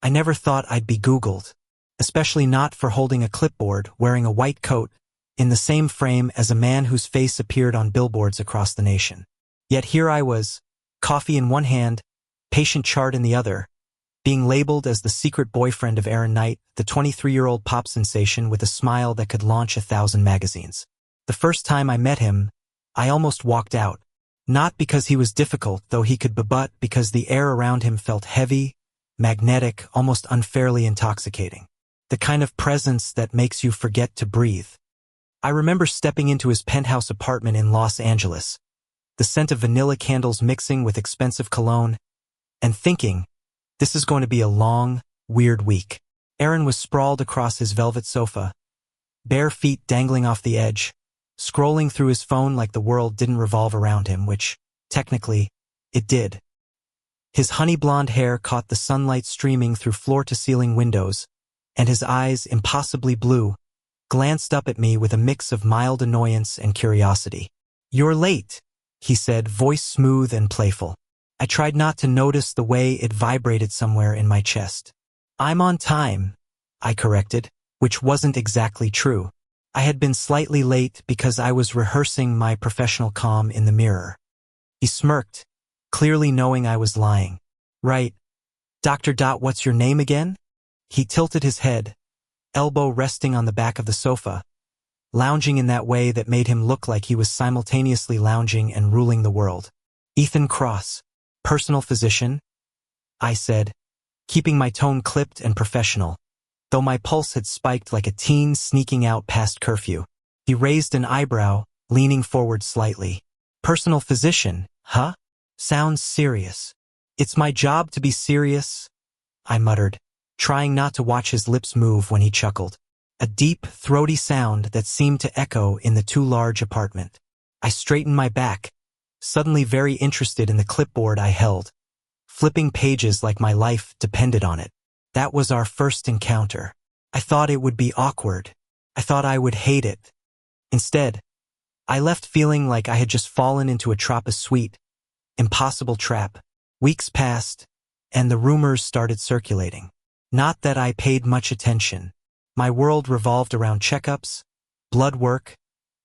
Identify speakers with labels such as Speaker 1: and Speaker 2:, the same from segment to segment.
Speaker 1: I never thought I'd be Googled, especially not for holding a clipboard, wearing a white coat, in the same frame as a man whose face appeared on billboards across the nation. Yet here I was, coffee in one hand, patient chart in the other, being labeled as the secret boyfriend of Aaron Knight, the 23-year-old pop sensation with a smile that could launch 1,000 magazines. The first time I met him, I almost walked out. Not because he was difficult, though he could, but because the air around him felt heavy, magnetic, almost unfairly intoxicating. The kind of presence that makes you forget to breathe. I remember stepping into his penthouse apartment in Los Angeles, the scent of vanilla candles mixing with expensive cologne, and thinking, this is going to be a long, weird week. Aaron was sprawled across his velvet sofa, bare feet dangling off the edge, scrolling through his phone like the world didn't revolve around him, which, technically, it did. His honey blonde hair caught the sunlight streaming through floor-to-ceiling windows, and his eyes, impossibly blue, glanced up at me with a mix of mild annoyance and curiosity. "You're late," he said, voice smooth and playful. I tried not to notice the way it vibrated somewhere in my chest. "I'm on time," I corrected, which wasn't exactly true. I had been slightly late because I was rehearsing my professional calm in the mirror. He smirked, clearly knowing I was lying. "Right. Dr. What's your name again?" He tilted his head, elbow resting on the back of the sofa, lounging in that way that made him look like he was simultaneously lounging and ruling the world. "Ethan Cross, personal physician," I said, keeping my tone clipped and professional, though my pulse had spiked like a teen sneaking out past curfew. He raised an eyebrow, leaning forward slightly. "Personal physician, huh? Sounds serious." "It's my job to be serious," I muttered, trying not to watch his lips move when he chuckled. A deep, throaty sound that seemed to echo in the too large apartment. I straightened my back, suddenly very interested in the clipboard I held, flipping pages like my life depended on it. That was our first encounter. I thought it would be awkward. I thought I would hate it. Instead, I left feeling like I had just fallen into a trapezoid, impossible trap. Weeks passed, and the rumors started circulating. Not that I paid much attention. My world revolved around checkups, blood work,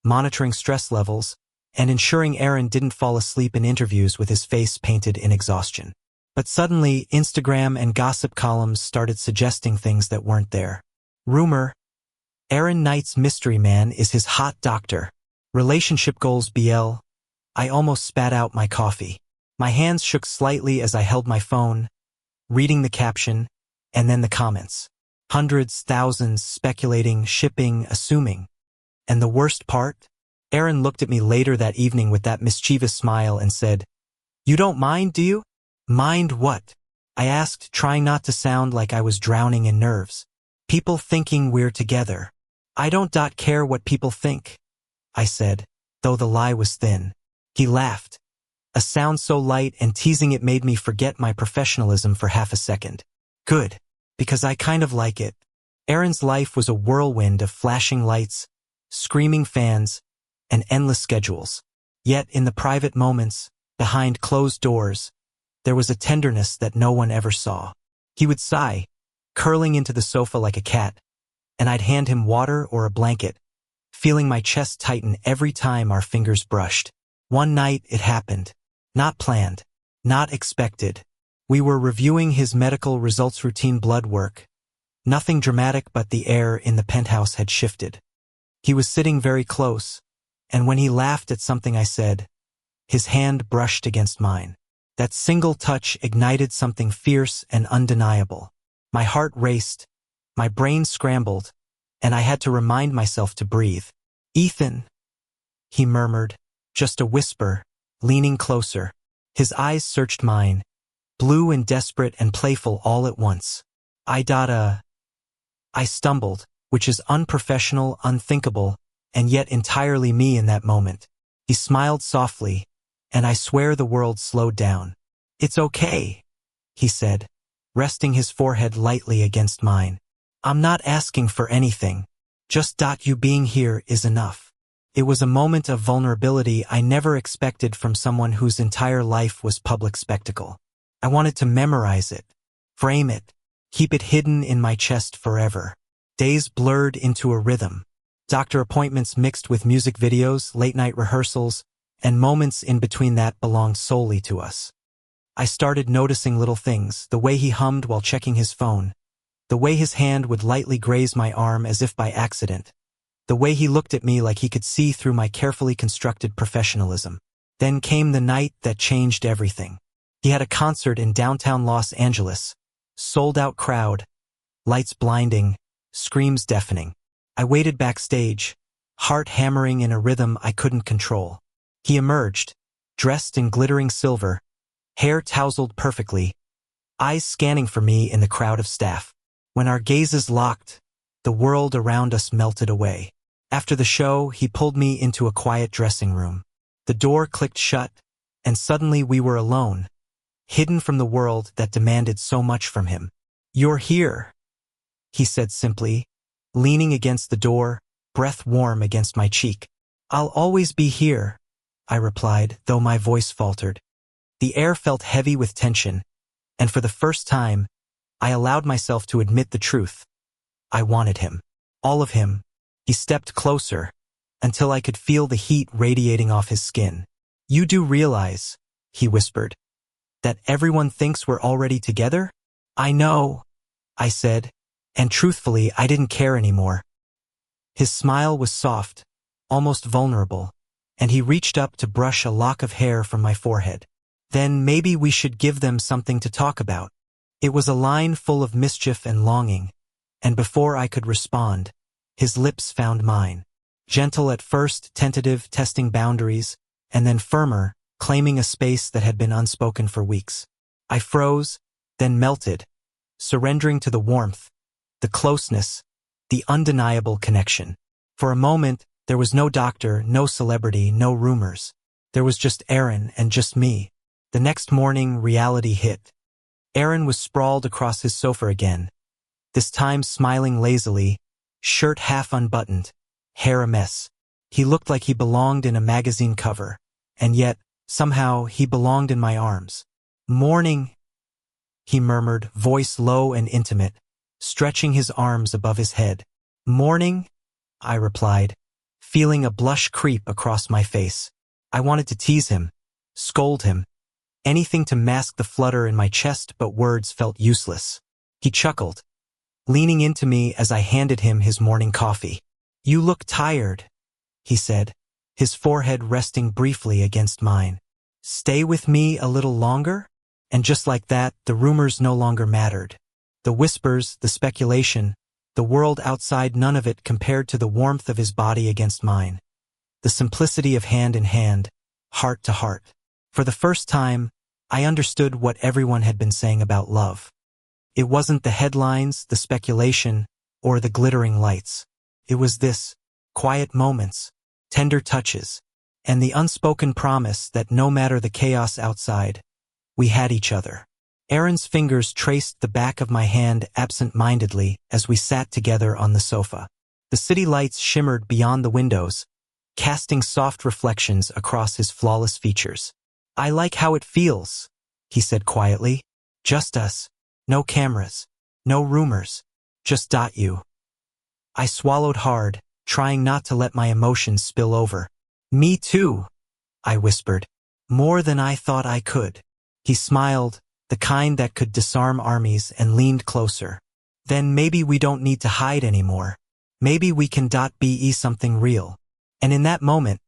Speaker 1: monitoring stress levels, and ensuring Aaron didn't fall asleep in interviews with his face painted in exhaustion. But suddenly, Instagram and gossip columns started suggesting things that weren't there. Rumor: Aaron Knight's mystery man is his hot doctor. Relationship goals BL. I almost spat out my coffee. My hands shook slightly as I held my phone, reading the caption, and then the comments. Hundreds, thousands, speculating, shipping, assuming. And the worst part? Aaron looked at me later that evening with that mischievous smile and said, "You don't mind, do you?" "Mind what?" I asked, trying not to sound like I was drowning in nerves. "People thinking we're together." "I don't care what people think," I said, though the lie was thin. He laughed, a sound so light and teasing it made me forget my professionalism for half a second. Good, because I kind of like it. Aaron's life was a whirlwind of flashing lights, screaming fans, and endless schedules. Yet in the private moments, behind closed doors, there was a tenderness that no one ever saw. He would sigh, curling into the sofa like a cat, and I'd hand him water or a blanket, feeling my chest tighten every time our fingers brushed. One night it happened. Not planned, not expected. We were reviewing his medical results, routine blood work. Nothing dramatic, but the air in the penthouse had shifted. He was sitting very close, and when he laughed at something I said, his hand brushed against mine. That single touch ignited something fierce and undeniable. My heart raced, my brain scrambled, and I had to remind myself to breathe. "Ethan," he murmured, just a whisper, leaning closer. His eyes searched mine, blue and desperate and playful all at once. I stumbled, which is unprofessional, unthinkable, and yet entirely me in that moment. He smiled softly, and I swear the world slowed down. "It's okay," he said, resting his forehead lightly against mine. "I'm not asking for anything. Just you being here is enough." It was a moment of vulnerability I never expected from someone whose entire life was public spectacle. I wanted to memorize it, frame it, Keep it hidden in my chest forever. Days blurred into a rhythm. Doctor appointments mixed with music videos, late-night rehearsals, and moments in between that belonged solely to us. I started noticing little things, the way he hummed while checking his phone, the way his hand would lightly graze my arm as if by accident, the way he looked at me like he could see through my carefully constructed professionalism. Then came the night that changed everything. He had a concert in downtown Los Angeles, sold-out crowd, lights blinding, screams deafening. I waited backstage, heart hammering in a rhythm I couldn't control. He emerged, dressed in glittering silver, hair tousled perfectly, eyes scanning for me in the crowd of staff. When our gazes locked, the world around us melted away. After the show, he pulled me into a quiet dressing room. The door clicked shut, and suddenly we were alone, hidden from the world that demanded so much from him. "You're here," he said simply, leaning against the door, breath warm against my cheek. "I'll always be here," I replied, though my voice faltered. The air felt heavy with tension, and for the first time, I allowed myself to admit the truth. I wanted him. All of him. He stepped closer, until I could feel the heat radiating off his skin. "You do realize," he whispered, "that everyone thinks we're already together?" "I know," I said, and truthfully, I didn't care anymore. His smile was soft, almost vulnerable, and he reached up to brush a lock of hair from my forehead. "Then maybe we should give them something to talk about." It was a line full of mischief and longing, and before I could respond, his lips found mine. Gentle at first, tentative, testing boundaries, and then firmer, claiming a space that had been unspoken for weeks. I froze, then melted, surrendering to the warmth, the closeness, the undeniable connection. For a moment, there was no doctor, no celebrity, no rumors. There was just Aaron and just me. The next morning, reality hit. Aaron was sprawled across his sofa again, this time smiling lazily, shirt half unbuttoned, hair a mess. He looked like he belonged in a magazine cover, and yet, somehow, he belonged in my arms. "Morning," he murmured, voice low and intimate, stretching his arms above his head. "Morning," I replied, feeling a blush creep across my face. I wanted to tease him, scold him, anything to mask the flutter in my chest, but words felt useless. He chuckled, leaning into me as I handed him his morning coffee. "You look tired," he said, his forehead resting briefly against mine. "Stay with me a little longer?" And just like that, the rumors no longer mattered. The whispers, the speculation, the world outside, none of it compared to the warmth of his body against mine. The simplicity of hand in hand, heart to heart. For the first time, I understood what everyone had been saying about love. It wasn't the headlines, the speculation, or the glittering lights. It was this, quiet moments, tender touches, and the unspoken promise that no matter the chaos outside, we had each other. Aaron's fingers traced the back of my hand absent-mindedly as we sat together on the sofa. The city lights shimmered beyond the windows, casting soft reflections across his flawless features. "I like how it feels," he said quietly. "Just us. No cameras. No rumors. Just you." I swallowed hard, trying not to let my emotions spill over. "Me too," I whispered. "More than I thought I could." He smiled, the kind that could disarm armies, and leaned closer. "Then maybe we don't need to hide anymore. Maybe we can be something real." And in that moment,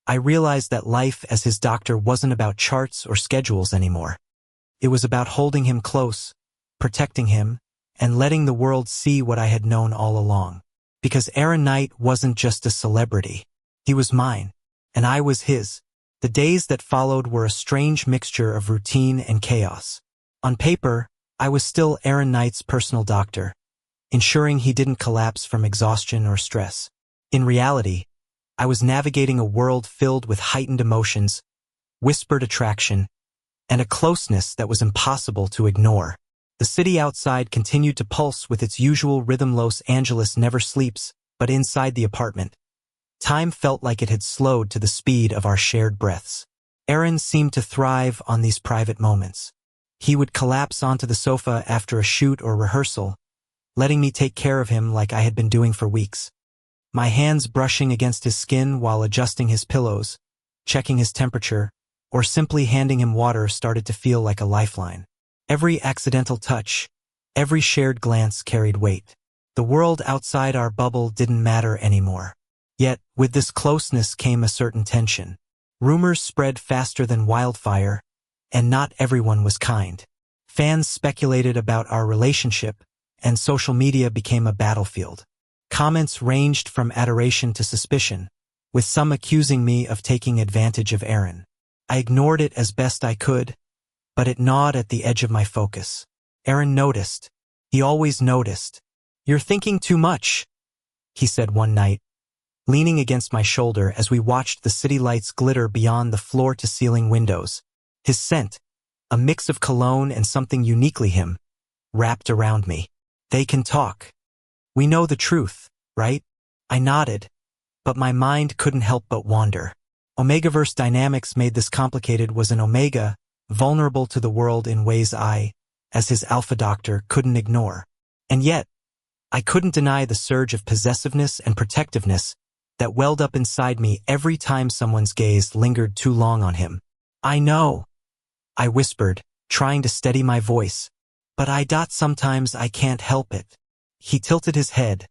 Speaker 1: I realized that life as his doctor wasn't about charts or schedules anymore. It was about holding him close, protecting him, and letting the world see what I had known all along. Because Aaron Knight wasn't just a celebrity. He was mine, and I was his. The days that followed were a strange mixture of routine and chaos. On paper, I was still Aaron Knight's personal doctor, ensuring he didn't collapse from exhaustion or stress. In reality, I was navigating a world filled with heightened emotions, whispered attraction, and a closeness that was impossible to ignore. The city outside continued to pulse with its usual rhythm. Los Angeles never sleeps, but inside the apartment, time felt like it had slowed to the speed of our shared breaths. Aaron seemed to thrive on these private moments. He would collapse onto the sofa after a shoot or rehearsal, letting me take care of him like I had been doing for weeks. My hands brushing against his skin while adjusting his pillows, checking his temperature, or simply handing him water started to feel like a lifeline. Every accidental touch, every shared glance carried weight. The world outside our bubble didn't matter anymore. Yet, with this closeness came a certain tension. Rumors spread faster than wildfire, and not everyone was kind. Fans speculated about our relationship, and social media became a battlefield. Comments ranged from adoration to suspicion, with some accusing me of taking advantage of Aaron. I ignored it as best I could, but it gnawed at the edge of my focus. Aaron noticed. He always noticed. "You're thinking too much," he said one night, leaning against my shoulder as we watched the city lights glitter beyond the floor-to-ceiling windows. His scent, a mix of cologne and something uniquely him, wrapped around me. "They can talk. We know the truth, right?" I nodded, but my mind couldn't help but wander. Omegaverse dynamics made this complicated. Was an Omega, vulnerable to the world in ways I, as his alpha doctor, couldn't ignore. And yet, I couldn't deny the surge of possessiveness and protectiveness that welled up inside me every time someone's gaze lingered too long on him. "I know," I whispered, trying to steady my voice, "but sometimes I can't help it." He tilted his head,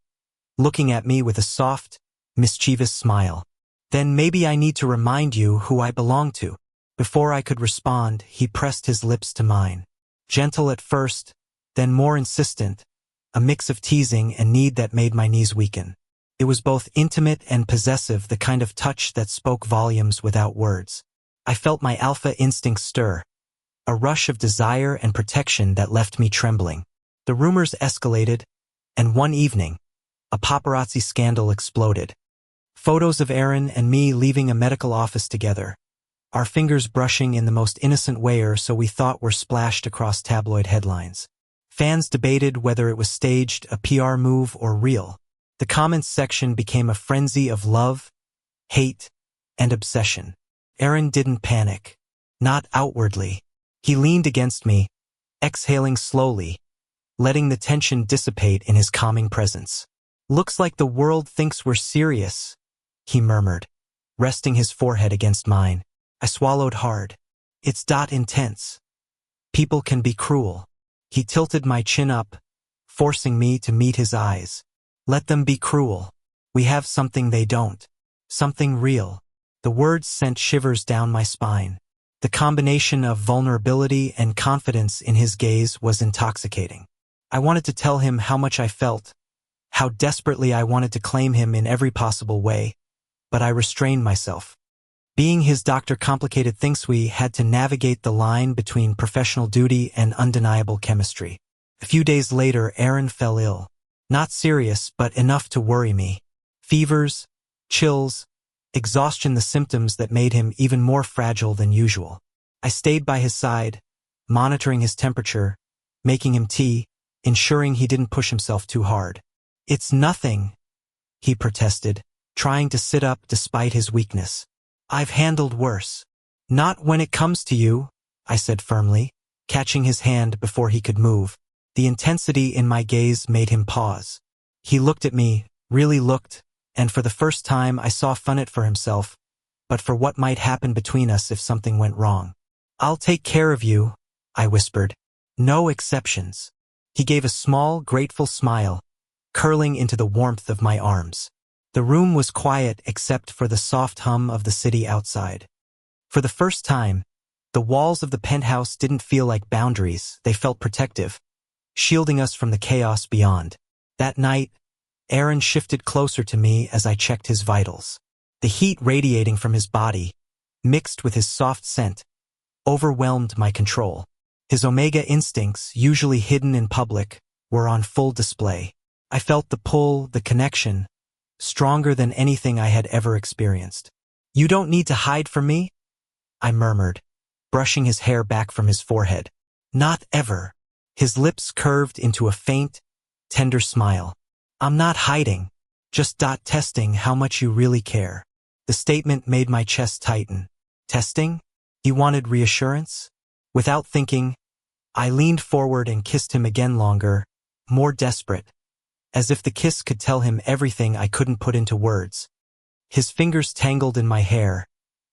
Speaker 1: looking at me with a soft, mischievous smile. "Then maybe I need to remind you who I belong to." Before I could respond, he pressed his lips to mine. Gentle at first, then more insistent, a mix of teasing and need that made my knees weaken. It was both intimate and possessive, the kind of touch that spoke volumes without words. I felt my alpha instincts stir, a rush of desire and protection that left me trembling. The rumors escalated, and one evening, a paparazzi scandal exploded. Photos of Aaron and me leaving a medical office together, our fingers brushing in the most innocent way, or so we thought, were splashed across tabloid headlines. Fans debated whether it was staged, a PR move, or real. The comments section became a frenzy of love, hate, and obsession. Aaron didn't panic. Not outwardly. He leaned against me, exhaling slowly, letting the tension dissipate in his calming presence. "Looks like the world thinks we're serious," he murmured, resting his forehead against mine. I swallowed hard. "It's intense. People can be cruel." He tilted my chin up, forcing me to meet his eyes. "Let them be cruel. We have something they don't. Something real." The words sent shivers down my spine. The combination of vulnerability and confidence in his gaze was intoxicating. I wanted to tell him how much I felt, how desperately I wanted to claim him in every possible way, but I restrained myself. Being his doctor complicated things. We had to navigate the line between professional duty and undeniable chemistry. A few days later, Aaron fell ill. Not serious, but enough to worry me. Fevers, chills, exhaustion, the symptoms that made him even more fragile than usual. I stayed by his side, monitoring his temperature, making him tea, ensuring he didn't push himself too hard. "It's nothing," he protested, trying to sit up despite his weakness. "I've handled worse." "Not when it comes to you," I said firmly, catching his hand before he could move. The intensity in my gaze made him pause. He looked at me, really looked, and for the first time I saw fun it for himself, but for what might happen between us if something went wrong. "I'll take care of you," I whispered. "No exceptions." He gave a small, grateful smile, curling into the warmth of my arms. The room was quiet except for the soft hum of the city outside. For the first time, the walls of the penthouse didn't feel like boundaries, they felt protective, shielding us from the chaos beyond. That night, Aaron shifted closer to me as I checked his vitals. The heat radiating from his body, mixed with his soft scent, overwhelmed my control. His Omega instincts, usually hidden in public, were on full display. I felt the pull, the connection, stronger than anything I had ever experienced. "You don't need to hide from me," I murmured, brushing his hair back from his forehead. "Not ever." His lips curved into a faint, tender smile. "I'm not hiding, just testing how much you really care." The statement made my chest tighten. Testing? He wanted reassurance? Without thinking, I leaned forward and kissed him again, longer, more desperate, as if the kiss could tell him everything I couldn't put into words. His fingers tangled in my hair,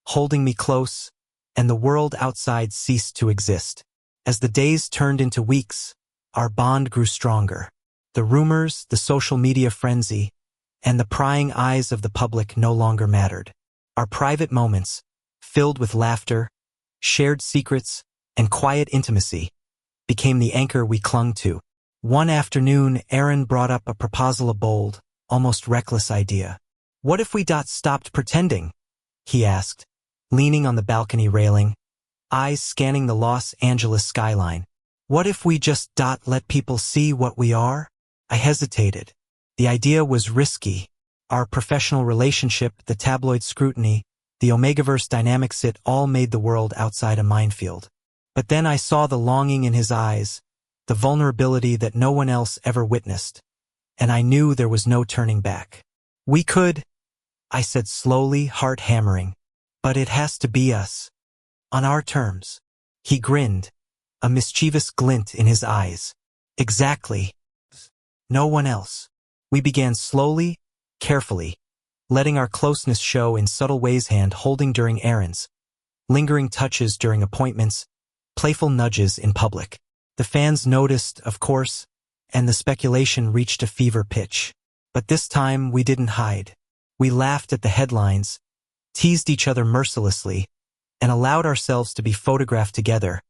Speaker 1: holding me close, and the world outside ceased to exist. As the days turned into weeks, our bond grew stronger. The rumors, the social media frenzy, and the prying eyes of the public no longer mattered. Our private moments, filled with laughter, shared secrets, and quiet intimacy, became the anchor we clung to. One afternoon, Aaron brought up a proposal, a bold, almost reckless idea. "What if we stopped pretending?" he asked, leaning on the balcony railing, eyes scanning the Los Angeles skyline. "What if we just let people see what we are?" I hesitated. The idea was risky. Our professional relationship, the tabloid scrutiny, the Omegaverse dynamics, it all made the world outside a minefield. But then I saw the longing in his eyes, the vulnerability that no one else ever witnessed, and I knew there was no turning back. "We could," I said slowly, heart hammering, "but it has to be us. On our terms." He grinned, a mischievous glint in his eyes. "Exactly. No one else." We began slowly, carefully, letting our closeness show in subtle ways, hand holding during errands, lingering touches during appointments, playful nudges in public. The fans noticed, of course, and the speculation reached a fever pitch. But this time we didn't hide. We laughed at the headlines, teased each other mercilessly, and allowed ourselves to be photographed together,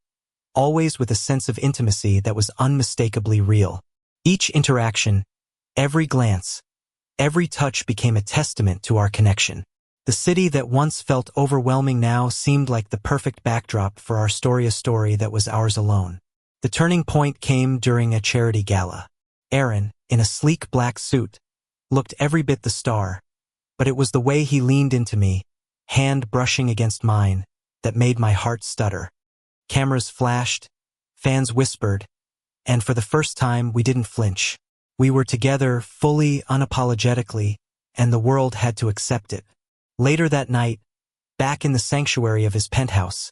Speaker 1: always with a sense of intimacy that was unmistakably real. Each interaction, every glance, every touch became a testament to our connection. The city that once felt overwhelming now seemed like the perfect backdrop for our story, a story that was ours alone. The turning point came during a charity gala. Aaron, in a sleek black suit, looked every bit the star, but it was the way he leaned into me, hand brushing against mine, that made my heart stutter. Cameras flashed, fans whispered, and for the first time we didn't flinch. We were together fully, unapologetically, and the world had to accept it. Later that night, back in the sanctuary of his penthouse,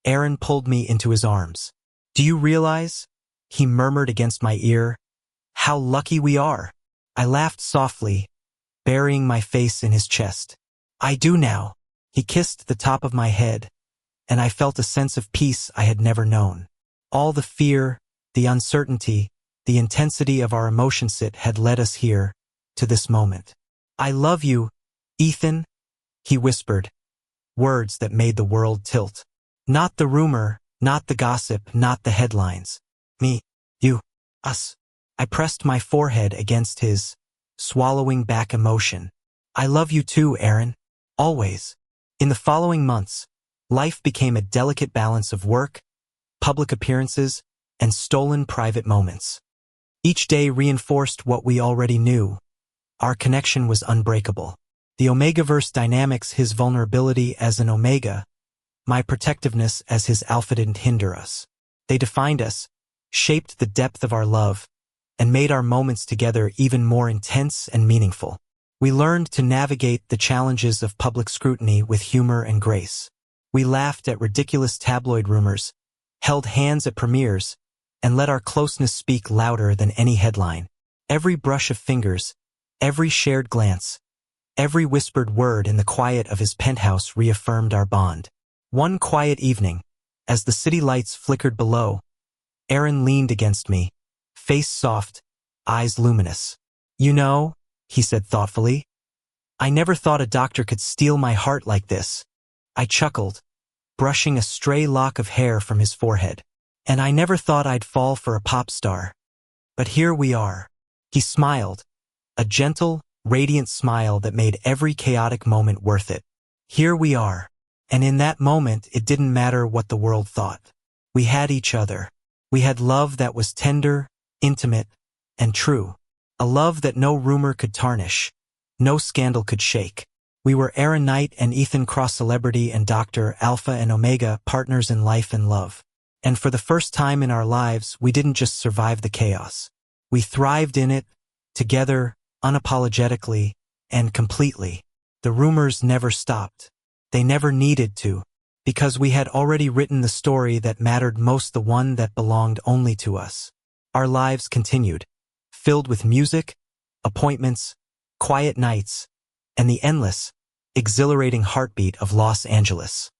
Speaker 1: Aaron pulled me into his arms. "Do you realize," he murmured against my ear, "how lucky we are?" I laughed softly, burying my face in his chest. "I do now." He kissed the top of my head, and I felt a sense of peace I had never known. All the fear, the uncertainty, the intensity of our emotions had led us here, to this moment. "I love you, Ethan," he whispered, words that made the world tilt. Not the rumor, not the gossip, not the headlines. Me, you, us. I pressed my forehead against his, swallowing back emotion. "I love you too, Aaron. Always." In the following months, life became a delicate balance of work, public appearances, and stolen private moments. Each day reinforced what we already knew. Our connection was unbreakable. The Omegaverse dynamics, his vulnerability as an Omega, my protectiveness as his alpha, didn't hinder us. They defined us, shaped the depth of our love, and made our moments together even more intense and meaningful. We learned to navigate the challenges of public scrutiny with humor and grace. We laughed at ridiculous tabloid rumors, held hands at premieres, and let our closeness speak louder than any headline. Every brush of fingers, every shared glance, every whispered word in the quiet of his penthouse reaffirmed our bond. One quiet evening, as the city lights flickered below, Aaron leaned against me, face soft, eyes luminous. "You know," he said thoughtfully, "I never thought a doctor could steal my heart like this." I chuckled, brushing a stray lock of hair from his forehead. "And I never thought I'd fall for a pop star. But here we are." He smiled, a gentle, radiant smile that made every chaotic moment worth it. Here we are. And in that moment, it didn't matter what the world thought. We had each other. We had love that was tender, intimate, and true. A love that no rumor could tarnish, no scandal could shake. We were Aaron Knight and Ethan Cross, celebrity and doctor, alpha and omega, partners in life and love. And for the first time in our lives, we didn't just survive the chaos. We thrived in it, together, unapologetically, and completely. The rumors never stopped. They never needed to. because we had already written the story that mattered most, the one that belonged only to us. Our lives continued, filled with music, appointments, quiet nights, and the endless, exhilarating heartbeat of Los Angeles.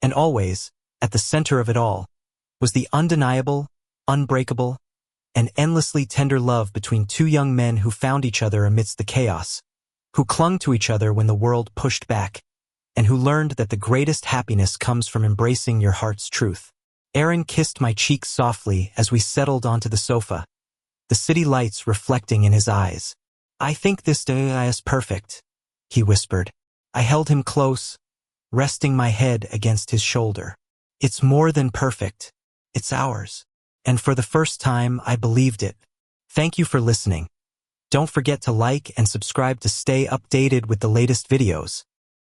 Speaker 1: And always, at the center of it all, was the undeniable, unbreakable, and endlessly tender love between two young men who found each other amidst the chaos, who clung to each other when the world pushed back, and who learned that the greatest happiness comes from embracing your heart's truth. Aaron kissed my cheek softly as we settled onto the sofa, the city lights reflecting in his eyes. "I think this day is perfect," he whispered. I held him close, resting my head against his shoulder. "It's more than perfect. It's ours." And for the first time, I believed it. Thank you for listening. Don't forget to like and subscribe to stay updated with the latest videos.